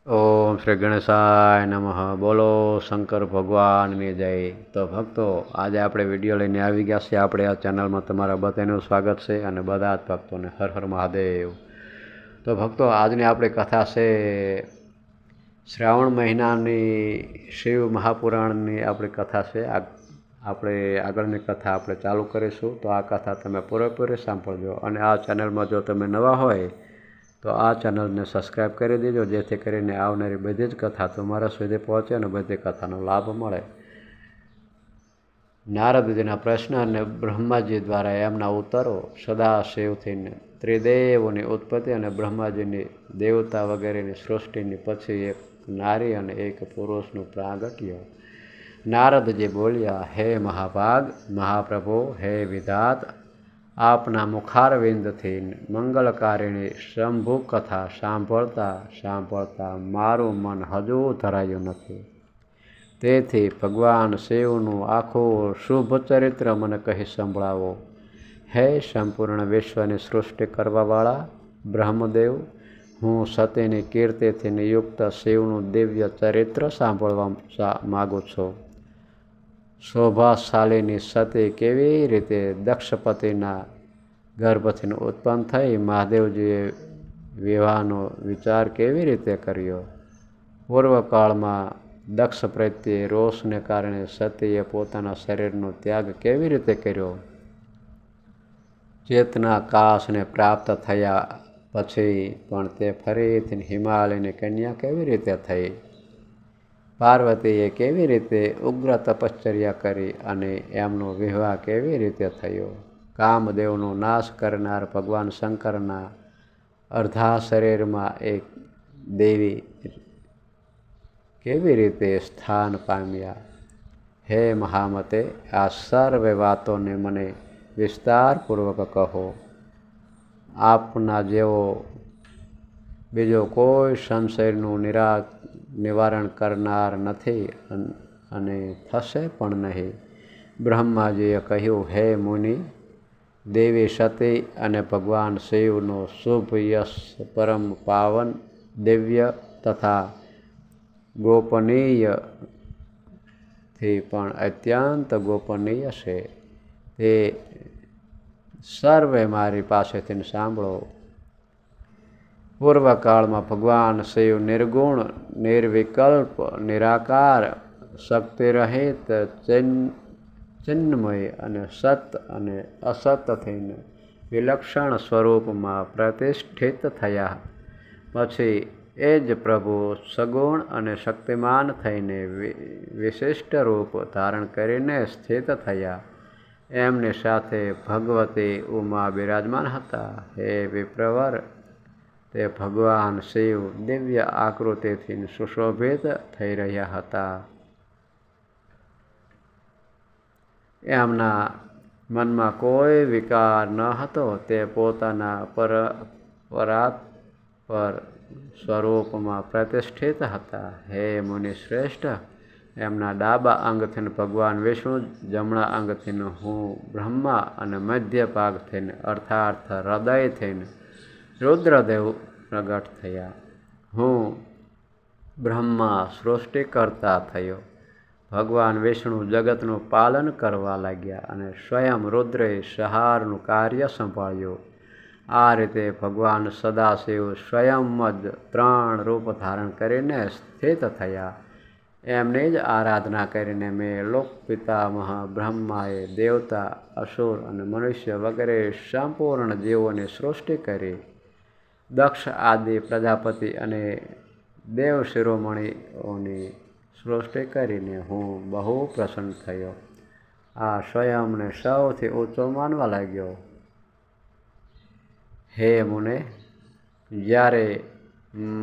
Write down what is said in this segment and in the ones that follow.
ઓમ શ્રી ગણેશાય નમઃ. બોલો શંકર ભગવાનની જય. તો ભક્તો, આજે આપણે વિડીયો લઈને આવી ગયા છીએ. આપણે આ ચેનલમાં તમારા બધાનું સ્વાગત છે અને બધા જ ભક્તોને હર હર મહાદેવ. તો ભક્તો, આજની આપણી કથા છે શ્રાવણ મહિનાની શિવ મહાપુરાણની આપણી કથા છે. આપણે આગળની કથા આપણે ચાલુ કરીશું. તો આ કથા તમે પૂરેપૂરી સાંભળજો અને આ ચેનલમાં જો તમે નવા હોય તો આ ચેનલને સબસ્ક્રાઈબ કરી દેજો, જેથી કરીને આવનારી બધી જ કથા તમારા સુધી પહોંચે અને બધી કથાનો લાભ મળે. નારદજીના પ્રશ્ન અને બ્રહ્માજી દ્વારા એમના ઉત્તરો. સદાશિવથી ત્રિદેવોની ઉત્પત્તિ અને બ્રહ્માજીની દેવતા વગેરેની સૃષ્ટિની પછી એક નારી અને એક પુરુષનું પ્રાગટ્ય. નારદજી બોલ્યા, હે મહાભાગ મહાપ્રભુ, હે વિધાત, આપના મુખારવિંદથી મંગલકારિણી શંભુ કથા સાંભળતા સાંભળતા મારું મન હજુ ધરાયું નથી. તેથી ભગવાન શિવનું આખું શુભ ચરિત્ર મને કહી સંભળાવો. હે સંપૂર્ણ વિશ્વની સૃષ્ટિ કરવાવાળા બ્રહ્મદેવ, હું સતીની કીર્તિથી યુક્ત શિવનું દિવ્ય ચરિત્ર સાંભળવા માગું છું. શોભાશાલીની સતી કેવી રીતે દક્ષપતિના ગર્ભથી ઉત્પન્ન થઈ, મહાદેવજીએ વિવાહનો વિચાર કેવી રીતે કર્યો, પૂર્વકાળમાં દક્ષ પ્રત્યે રોષને કારણે સતીએ પોતાના શરીરનો ત્યાગ કેવી રીતે કર્યો, ચેતના કાશને પ્રાપ્ત થયા પછી પણ તે ફરીથી હિમાલયની કન્યા કેવી રીતે થઈ, પાર્વતીએ કેવી રીતે ઉગ્ર તપશ્ચર્યા કરી અને એમનો વિવાહ કેવી રીતે થયો, કામદેવનો નાશ કરનાર ભગવાન શંકરના અર્ધા શરીરમાં એક દેવી કેવી રીતે સ્થાન પામ્યા. હે મહામતે, આ સર્વે વાતોને મને વિસ્તારપૂર્વક કહો. આપના જેવો બીજો કોઈ સંશયનું નિવારણ કરનાર નથી અને થશે પણ નહીં. બ્રહ્માજીએ કહ્યું, હે મુનિ, દેવી સતી અને ભગવાન શિવનો શુભ યશ પરમ પાવન, દિવ્ય તથા ગોપનીયથી પણ અત્યંત ગોપનીય છે. તે સર્વે મારી પાસેથી સાંભળો. પૂર્વકાળમાં ભગવાન શિવ નિર્ગુણ, નિર્વિકલ્પ, નિરાકાર, શક્તિરહિત, ચિન્મય અને સત અને અસતથી વિલક્ષણ સ્વરૂપમાં પ્રતિષ્ઠિત થયા. પછી એ જ પ્રભુ સગુણ અને શક્તિમાન થઈને વિશિષ્ટ રૂપ ધારણ કરીને સ્થિત થયા. એમની સાથે ભગવતી ઉમા બિરાજમાન હતા. હે વિપ્રવર, તે ભગવાન શિવ દિવ્ય આકૃતિથી સુશોભિત થઈ રહ્યા હતા. એમના મનમાં કોઈ વિકાર ન હતો. તે પોતાના પરાત્પર સ્વરૂપમાં પ્રતિષ્ઠિત હતા. હે મુનિ શ્રેષ્ઠ, એમના ડાબા અંગથી ભગવાન વિષ્ણુ, જમણા અંગથી હું બ્રહ્મા અને મધ્ય ભાગથી અર્થાત હૃદયથી રુદ્રદેવ પ્રગટ થયા. હું બ્રહ્મા સૃષ્ટિ કરતા થયો. ભગવાન વિષ્ણુ જગતનું પાલન કરવા લાગ્યા અને સ્વયં રુદ્રે સંહારનું કાર્ય સંભાળ્યું. આ રીતે ભગવાન સદાશિવ સ્વયં જ 3 રૂપ ધારણ કરીને સ્થિત થયા. એમની જ આરાધના કરીને મેં લોકપિતામહ બ્રહ્માએ દેવતા, અસુર અને મનુષ્ય વગેરે સંપૂર્ણ જીવોની સૃષ્ટિ કરી. દક્ષ આદિ પ્રજાપતિ અને દેવ શિરોમણીઓની સૃષ્ટિ કરીને હું બહુ પ્રસન્ન થયો. આ સ્વયંને સૌથી ઊંચો માનવા લાગ્યો. હે મુને, જ્યારે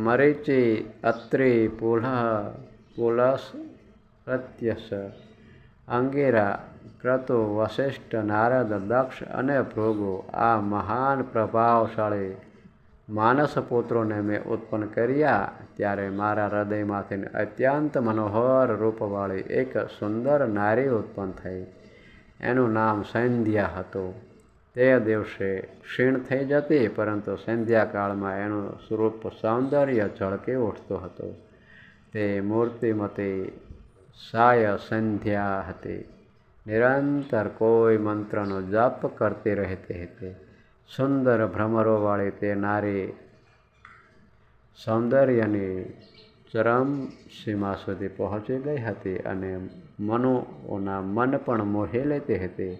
મરીચી, અત્રિ, પુલસ, પ્રત્યશ, અંગિરા, ક્રતુ, વશિષ્ઠ, નારદ, દક્ષ અને ભૃગુ આ મહાન પ્રભાવશાળી માનસપુત્રોને મેં ઉત્પન્ન કર્યા, ત્યારે મારા હૃદયમાંથી અત્યંત મનોહર રૂપવાળી એક સુંદર નારી ઉત્પન્ન થઈ. એનું નામ સંધ્યા હતું. તે દિવસે ક્ષીણ થઈ જતી, પરંતુ સંધ્યાકાળમાં એનું સ્વરૂપ સૌંદર્ય ઝળકી ઉઠતું હતું. તે મૂર્તિમતી સાય સંધ્યા હતી. નિરંતર કોઈ મંત્રનો જપ કરતી રહેતી હતી. સુંદર ભ્રમરોવાળી તે નારી સૌંદર્યની ચરમ સીમા સુધી પહોંચી ગઈ હતી અને મનુઓના મન પણ મોહી લેતી હતી.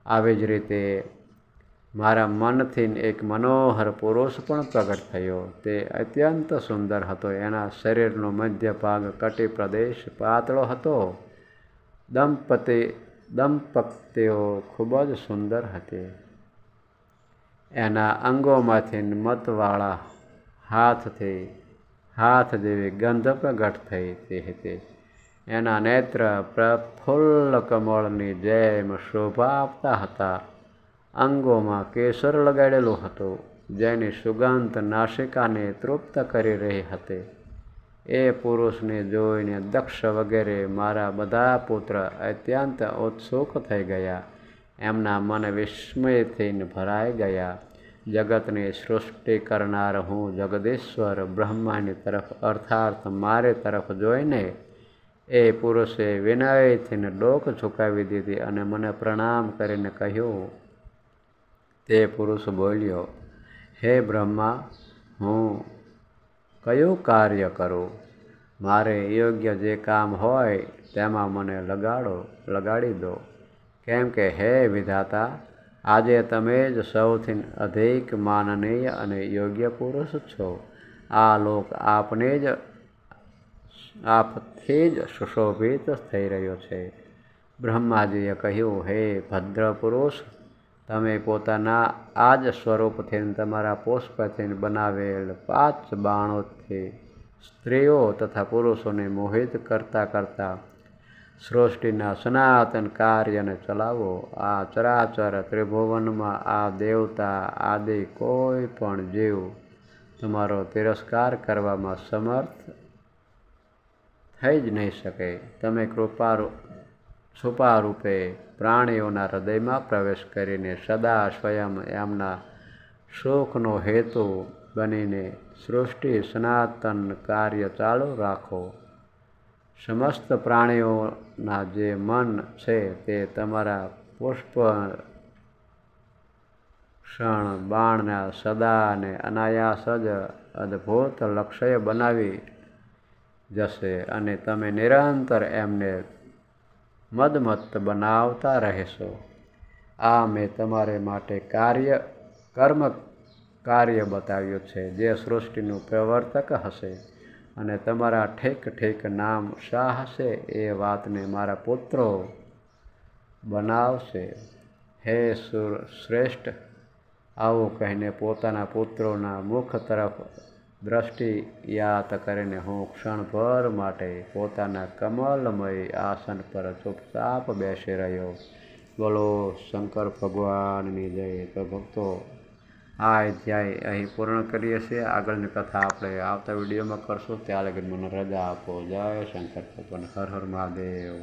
આવી જ રીતે મારા મનથી એક મનોહર પુરુષ પણ પ્રગટ થયો. તે અત્યંત સુંદર હતો. એના શરીરનો મધ્ય ભાગ કટી પ્રદેશ પાતળો હતો. દંપતીઓ ખૂબ જ સુંદર હતી. એના અંગોમાંથી મતવાળા હાથ જેવી ગંધ પ્રગટ થતી હતી. એના નેત્ર પ્રફુલ્લ કમળની જેમ શોભા આપતા હતા. અંગોમાં કેસર લગાડેલું હતું, જેની સુગંધ નાસિકાને તૃપ્ત કરી રહી હતી. એ પુરુષને જોઈને દક્ષ વગેરે મારા બધા પુત્ર અત્યંત ઉત્સુક થઈ ગયા. એમના મન વિસ્મયથી ભરાઈ ગયા. જગતની સૃષ્ટિ કરનાર હું જગદીશ્વર બ્રહ્માની તરફ અર્થાત મારી તરફ જોઈને એ પુરુષે વિનયથી ડોક ઝુકાવી દીધી અને મને પ્રણામ કરીને કહ્યું. તે પુરુષ બોલ્યો, હે બ્રહ્મા, હું કયું કાર્ય કરું? મારે યોગ્ય જે કામ હોય તેમાં મને લગાડી દો. કેમ કે હે વિધાતા, આજે તમે જ સૌથી અધિક માનનીય અને યોગ્ય પુરુષ છો. આ લોક આપથી જ સુશોભિત થઈ રહ્યો છે. બ્રહ્માજીએ કહ્યું, હે ભદ્ર પુરુષ, તમે પોતાના આ જ સ્વરૂપથી તમારા પુષ્પથી બનાવેલ 5 બાણોથી સ્ત્રીઓ તથા પુરુષોને મોહિત કરતા સૃષ્ટિના સનાતન કાર્યને ચલાવો. આ ચરાચર ત્રિભુવનમાં આ દેવતા આદિ કોઈ પણ જીવ તમારો તિરસ્કાર કરવામાં સમર્થ થઈ જ નહીં શકે. તમે છુપા રૂપે પ્રાણીઓના હૃદયમાં પ્રવેશ કરીને સદા સ્વયં એમના સુખનો હેતુ બનીને સૃષ્ટિ સનાતન કાર્ય ચાલુ રાખો. સમસ્ત પ્રાણીઓના જે મન છે તે તમારા પુષ્પષણ બાણના સદા અને અનાયાસ જ અદ્ભુત લક્ષ્ય બનાવી જશે અને તમે નિરંતર એમને મદમત્ત બનાવતા રહેશો. આ મેં તમારે માટે કાર્ય બતાવ્યું છે, જે સૃષ્ટિનું પ્રવર્તક હશે અને તમારા ઠીક નામ શા હશે એ વાતને મારા પુત્રો બનાવશે. હે શ્રેષ્ઠ, આવું કહીને પોતાના પુત્રોના મુખ તરફ દ્રષ્ટિયાત કરીને હું ક્ષણભર માટે પોતાના કમલમય આસન પર ચૂપચાપ બેસી રહ્યો. બોલો શંકર ભગવાનની જય. તો ભક્તો, આ અધ્યાય અહીં પૂર્ણ કરીએ છીએ. આગળની કથા આપણે આવતા વિડીયોમાં કરશું. ત્યાં લગી મને રજા આપો. જય શંકર ભગવાન. હર હર મહાદેવ.